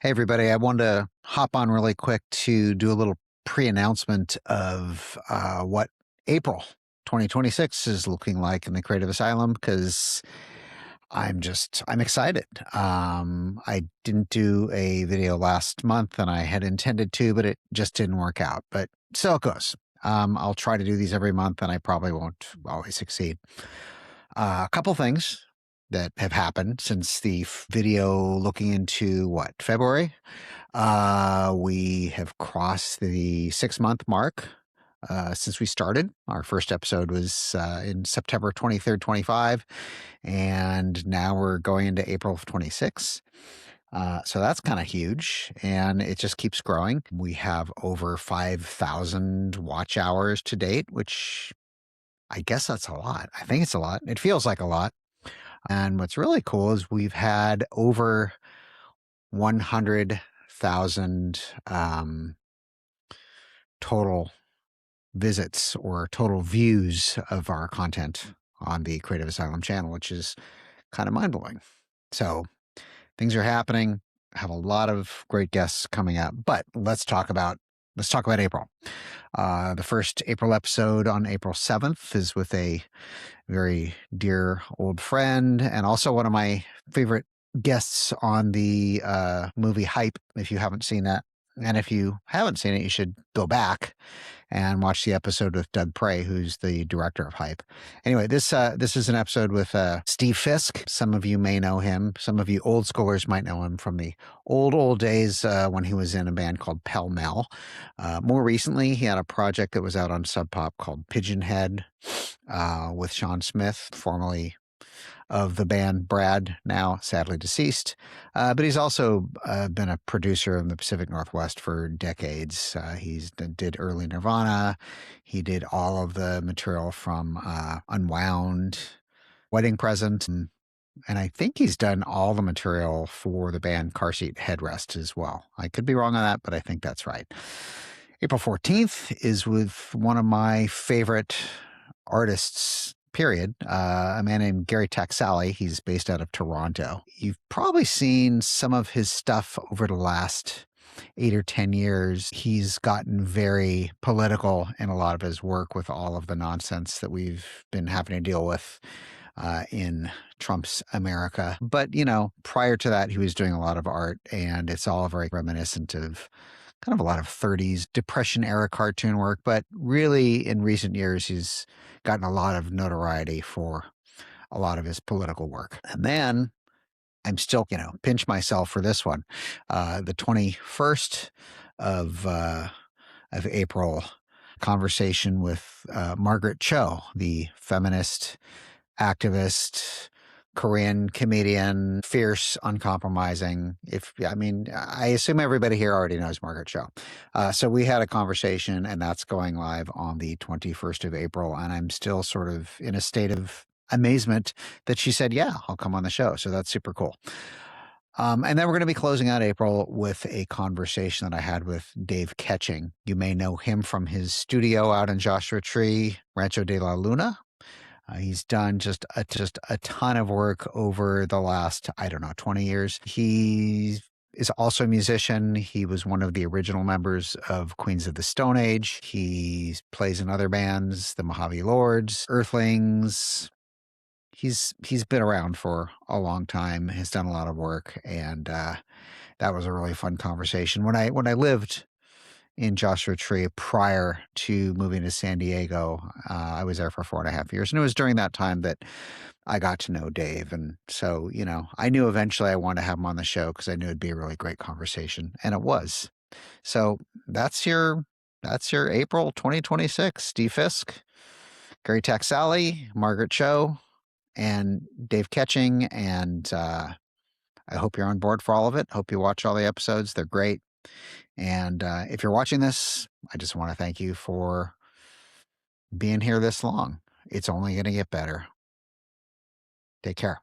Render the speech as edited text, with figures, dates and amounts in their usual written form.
Hey, everybody. I wanted to hop on really quick to do a little pre-announcement of what April 2026 is looking like in the Creative Asylum because I'm excited. I didn't do a video last month and I had intended to, but it just didn't work out. But so it goes. I'll try to do these every month and I probably won't always succeed. A couple things that have happened since the video looking into February. We have crossed the 6-month mark since we started. Our first episode was in September 23rd, 25, and now we're going into April of 26. So that's kind of huge, and it just keeps growing. We have over 5,000 watch hours to date, which I guess that's a lot. I think it's a lot. It feels like a lot. And what's really cool is we've had over 100,000 total visits or total views of our content on the Creative Asylum channel, which is kind of mind blowing. So things are happening. I have a lot of great guests coming up, but let's talk about April. The first April episode on April 7th is with a very dear old friend and also one of my favorite guests on the movie Hype, if you haven't seen that. And if you haven't seen it, you should go back and watch the episode with Doug Prey, who's the director of Hype. Anyway, this is an episode with Steve Fisk. Some of you may know him. Some of you old schoolers might know him from the old days when he was in a band called Pell Mell. More recently, he had a project that was out on Sub Pop called Pigeonhed with Sean Smith, formerly of the band Brad, now sadly deceased. But he's also been a producer in the Pacific Northwest for decades. He's did early Nirvana. He did all of the material from Unwound, Wedding Present, and I think he's done all the material for the band Car Seat Headrest as well. I could be wrong on that, but I think that's right. April 14th is with one of my favorite artists, period, a man named Gary Taxali. He's based out of Toronto. You've probably seen some of his stuff over the last 8 or 10 years. He's gotten very political in a lot of his work with all of the nonsense that we've been having to deal with in Trump's America. But, prior to that, he was doing a lot of art, and it's all very reminiscent of kind of a lot of 30s Depression era cartoon work. But really, in recent years, he's gotten a lot of notoriety for a lot of his political work. And then I'm still, pinch myself for this one. The 21st of April, conversation with Margaret Cho, the feminist activist, Korean comedian, fierce, uncompromising. I assume everybody here already knows Margaret Cho. So we had a conversation, and that's going live on the 21st of April. And I'm still sort of in a state of amazement that she said, yeah, I'll come on the show. So that's super cool. And then we're going to be closing out April with a conversation that I had with Dave Ketching. You may know him from his studio out in Joshua Tree, Rancho de la Luna. He's done just a ton of work over the last, 20 years. He is also a musician. He was one of the original members of Queens of the Stone Age. He plays in other bands, the Mojave Lords, Earthlings. He's been around for a long time, has done a lot of work, and that was a really fun conversation. When I lived in Joshua Tree prior to moving to San Diego, I was there for 4.5 years, and it was during that time that I got to know Dave. And so, I knew eventually I wanted to have him on the show because I knew it'd be a really great conversation, and it was. So that's your April 2026. Steve Fisk, Gary Taxali, Margaret Cho, and Dave Ketching. And I hope you're on board for all of it. Hope you watch all the episodes. They're great. And if you're watching this, I just want to thank you for being here this long. It's only going to get better. Take care.